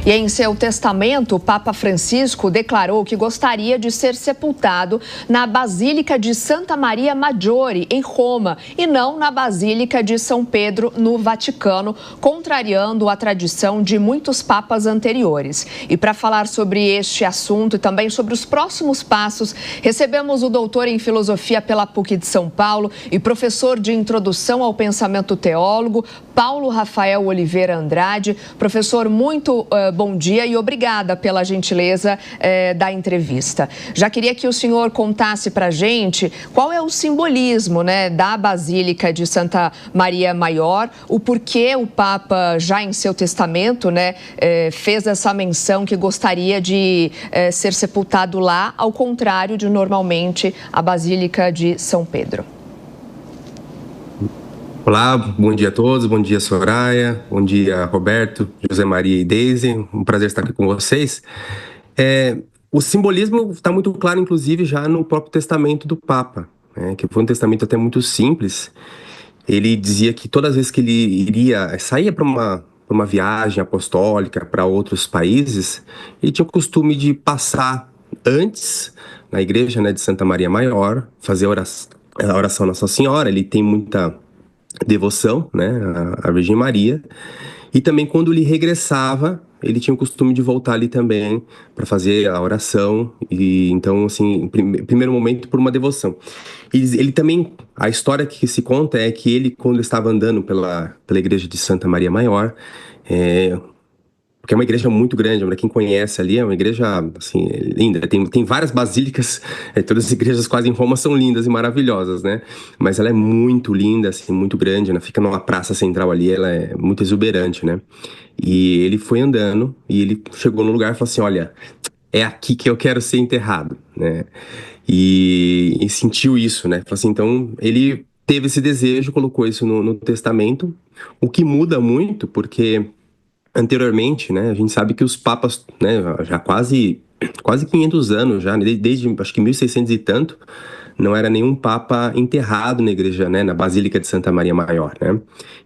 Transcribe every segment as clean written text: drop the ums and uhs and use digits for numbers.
E em seu testamento, o Papa Francisco declarou que gostaria de ser sepultado na Basílica de Santa Maria Maggiore, em Roma, e não na Basílica de São Pedro, no Vaticano, contrariando a tradição de muitos papas anteriores. E para falar sobre este assunto e também sobre os próximos passos, recebemos o doutor em filosofia pela PUC de São Paulo e professor de introdução ao pensamento teólogo, Paulo Rafael Oliveira Andrade. Professor, muito bom dia e obrigada pela gentileza da entrevista. Já queria que o senhor contasse para a gente qual é o simbolismo, né, da Basílica de Santa Maria Maior, o porquê o Papa, já em seu testamento, né, fez essa menção que gostaria de ser sepultado lá, ao contrário de normalmente a Basílica de São Pedro. Olá, bom dia a todos, bom dia Soraya, bom dia Roberto, José Maria e Deise, um prazer estar aqui com vocês. O simbolismo está muito claro, inclusive, já no próprio testamento do Papa, né, que foi um testamento até muito simples. Ele dizia que todas as vezes que ele saía para uma viagem apostólica para outros países, ele tinha o costume de passar antes na igreja, né, de Santa Maria Maior, fazer a oração à Nossa Senhora. Ele tem muita devoção, né, à Virgem Maria, e também quando ele regressava, ele tinha o costume de voltar ali também para fazer a oração, e então, assim, em primeiro momento, por uma devoção. Ele também, a história que se conta é que ele, quando ele estava andando pela igreja de Santa Maria Maior, porque é uma igreja muito grande, para quem conhece ali, é uma igreja, assim, linda. Tem várias basílicas, todas as igrejas quase em Roma são lindas e maravilhosas, né? Mas ela é muito linda, assim, muito grande, ela fica numa praça central ali, ela é muito exuberante, né? E ele foi andando e ele chegou no lugar e falou assim, olha, é aqui que eu quero ser enterrado, né? E sentiu isso, né? Falou assim, então ele teve esse desejo, colocou isso no testamento, o que muda muito, porque anteriormente, né, a gente sabe que os papas, né, já quase 500 anos, já, desde acho que 1600 e tanto, não era nenhum papa enterrado na igreja, né, na Basílica de Santa Maria Maior, né?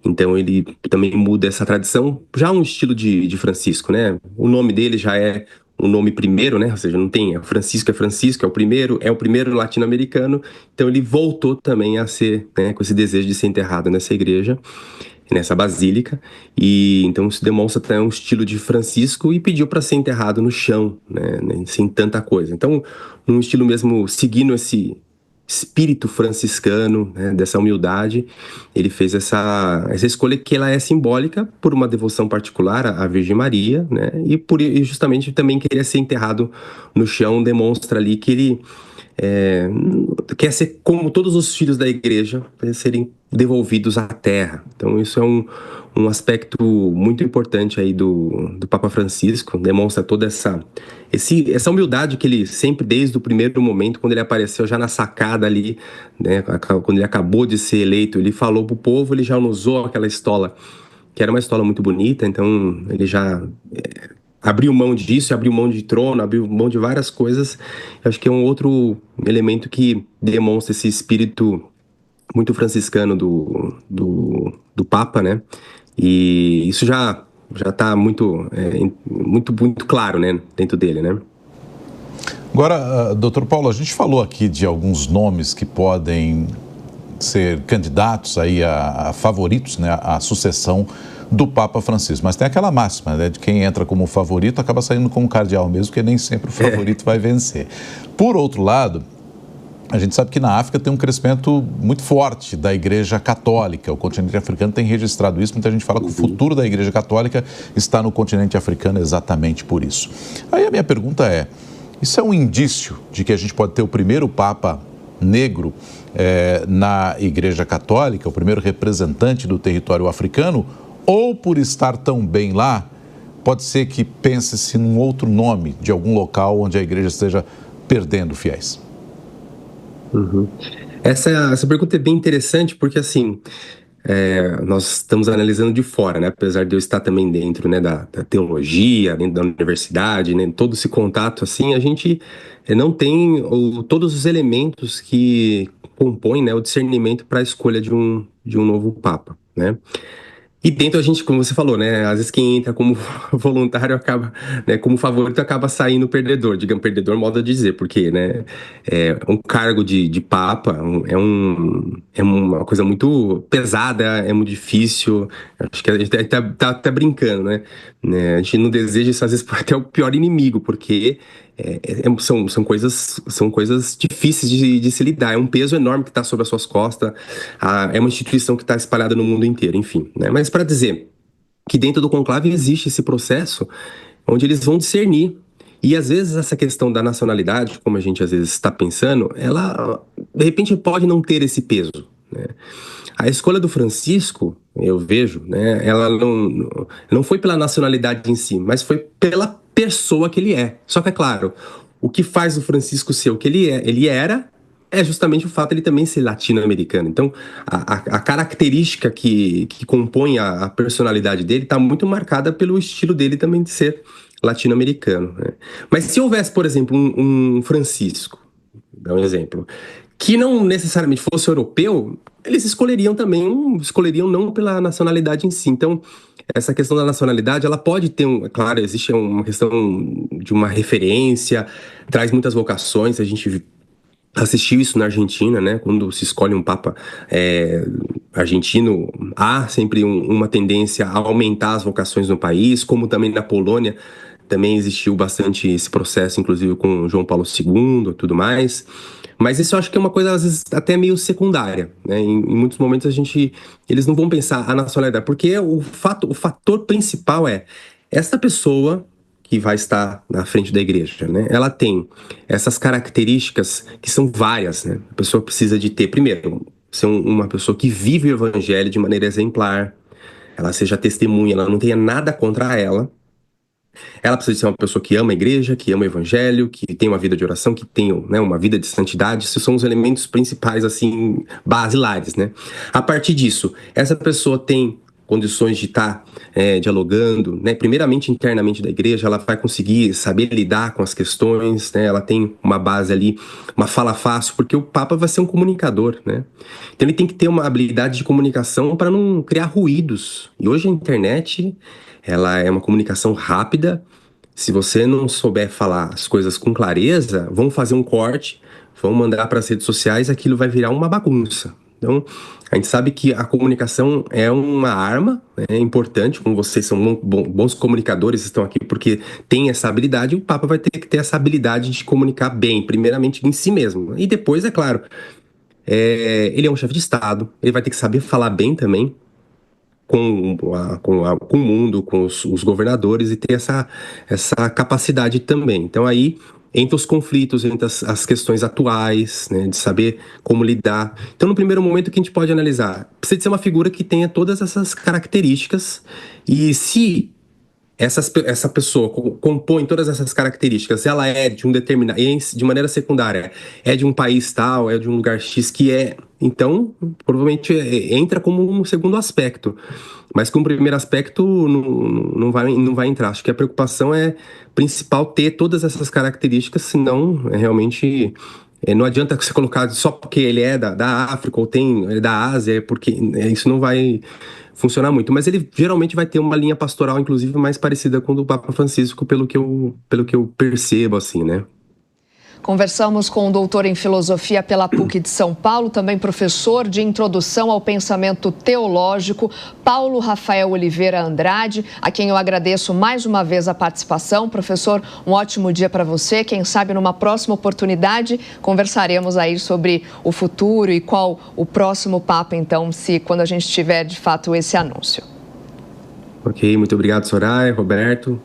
Então ele também muda essa tradição, já um estilo de Francisco, né? O nome dele já é o nome primeiro, né? Ou seja, não tem Francisco, é o primeiro latino-americano. Então ele voltou também a ser, né, com esse desejo de ser enterrado nessa igreja, nessa basílica, e então isso demonstra até um estilo de Francisco, e pediu para ser enterrado no chão, né, sem tanta coisa. Então, num estilo mesmo seguindo esse espírito franciscano, né, dessa humildade, ele fez essa escolha, que ela é simbólica por uma devoção particular à Virgem Maria, né, e justamente também queria ser enterrado no chão, demonstra ali que ele quer ser como todos os filhos da igreja, serem devolvidos à terra. Então isso é um aspecto muito importante aí do Papa Francisco, demonstra toda essa humildade que ele sempre, desde o primeiro momento, quando ele apareceu já na sacada ali, né, quando ele acabou de ser eleito, ele falou pro povo, ele já usou aquela estola, que era uma estola muito bonita, então ele já abriu mão disso, abriu mão de trono, abriu mão de várias coisas. Eu acho que é um outro elemento que demonstra esse espírito muito franciscano do Papa, né? E isso já está muito claro, né, dentro dele, né? Agora, doutor Paulo, a gente falou aqui de alguns nomes que podem ser candidatos aí a favoritos, né, à sucessão do Papa Francisco, mas tem aquela máxima, né, de quem entra como favorito acaba saindo como cardeal mesmo, porque nem sempre o favorito vai vencer. Por outro lado, a gente sabe que na África tem um crescimento muito forte da Igreja Católica. O continente africano tem registrado isso. Muita gente fala que o futuro da Igreja Católica está no continente africano exatamente por isso. Aí a minha pergunta é, isso é um indício de que a gente pode ter o primeiro Papa negro na Igreja Católica, o primeiro representante do território africano, ou por estar tão bem lá, pode ser que pense-se num outro nome de algum local onde a igreja esteja perdendo fiéis? Uhum. Essa pergunta é bem interessante porque, assim, nós estamos analisando de fora, né? Apesar de eu estar também dentro, né, da teologia, dentro da universidade, né, todo esse contato, assim, a gente não tem todos os elementos que compõem, né, o discernimento para a escolha de um novo Papa, né? E dentro a gente, como você falou, né? Às vezes quem entra como voluntário acaba, né? Como favorito acaba saindo perdedor, digamos, perdedor, modo de dizer, porque, né? Um cargo de papa é uma coisa muito pesada, é muito difícil. Acho que a gente tá até brincando, né? A gente não deseja isso, às vezes, até o pior inimigo, porque são coisas difíceis de se lidar. É um peso enorme que está sobre as suas costas. É uma instituição que está espalhada no mundo inteiro, enfim, né? Mas para dizer que dentro do conclave existe esse processo onde eles vão discernir. E às vezes essa questão da nacionalidade, como a gente às vezes está pensando, ela de repente pode não ter esse peso, né? A escolha do Francisco, eu vejo, né, ela não foi pela nacionalidade em si, mas foi pela pessoa que ele é. Só que é claro, o que faz o Francisco ser o que ele era, é justamente o fato de ele também ser latino-americano. Então, a característica que compõe a personalidade dele está muito marcada pelo estilo dele também de ser latino-americano, né? Mas se houvesse, por exemplo, um Francisco, dá um exemplo, que não necessariamente fosse europeu, eles escolheriam não pela nacionalidade em si. Então, essa questão da nacionalidade, ela pode ter, claro, existe uma questão de uma referência, traz muitas vocações, a gente assistiu isso na Argentina, né? Quando se escolhe um papa argentino, há sempre uma tendência a aumentar as vocações no país, como também na Polônia, também existiu bastante esse processo, inclusive com João Paulo II e tudo mais. Mas isso eu acho que é uma coisa, às vezes, até meio secundária, né? Em muitos momentos eles não vão pensar a nacionalidade, porque o fator principal é essa pessoa que vai estar na frente da igreja, né? Ela tem essas características que são várias, né? A pessoa precisa de ter, primeiro, ser uma pessoa que vive o evangelho de maneira exemplar, ela seja testemunha, ela não tenha nada contra ela. Ela precisa ser uma pessoa que ama a igreja, que ama o evangelho, que tem uma vida de oração, que tem, né, uma vida de santidade. Esses são os elementos principais, assim, basilares, né? A partir disso, essa pessoa tem condições de estar dialogando, né? Primeiramente internamente da igreja, ela vai conseguir saber lidar com as questões, né? Ela tem uma base ali, uma fala fácil, porque o Papa vai ser um comunicador, né? Então ele tem que ter uma habilidade de comunicação para não criar ruídos. E hoje a internet, ela é uma comunicação rápida. Se você não souber falar as coisas com clareza, vão fazer um corte, vão mandar para as redes sociais, aquilo vai virar uma bagunça. Então, a gente sabe que a comunicação é uma arma, né, importante, como vocês são bons comunicadores, estão aqui porque têm essa habilidade, e o Papa vai ter que ter essa habilidade de comunicar bem, primeiramente em si mesmo. E depois, é claro, ele é um chefe de Estado, ele vai ter que saber falar bem também com o mundo, com os governadores, e ter essa capacidade também. Então aí entra os conflitos, entra as questões atuais, né, de saber como lidar. Então no primeiro momento, o que a gente pode analisar? Precisa de ser uma figura que tenha todas essas características, e se essa pessoa compõe todas essas características, ela é de um determinado, de maneira secundária, é de um país tal, é de um lugar X que é, então provavelmente entra como um segundo aspecto, mas como primeiro aspecto não vai entrar. Acho que a preocupação principal ter todas essas características, senão realmente não adianta você colocar só porque ele é da África ou ele é da Ásia, porque isso não vai funcionar muito. Mas ele geralmente vai ter uma linha pastoral, inclusive, mais parecida com a do Papa Francisco, pelo que eu percebo, assim, né? Conversamos com o doutor em filosofia pela PUC de São Paulo, também professor de introdução ao pensamento teológico, Paulo Rafael Oliveira Andrade, a quem eu agradeço mais uma vez a participação. Professor, um ótimo dia para você. Quem sabe numa próxima oportunidade conversaremos aí sobre o futuro e qual o próximo Papa, então, quando a gente tiver de fato esse anúncio. Ok, muito obrigado, Soraya, Roberto.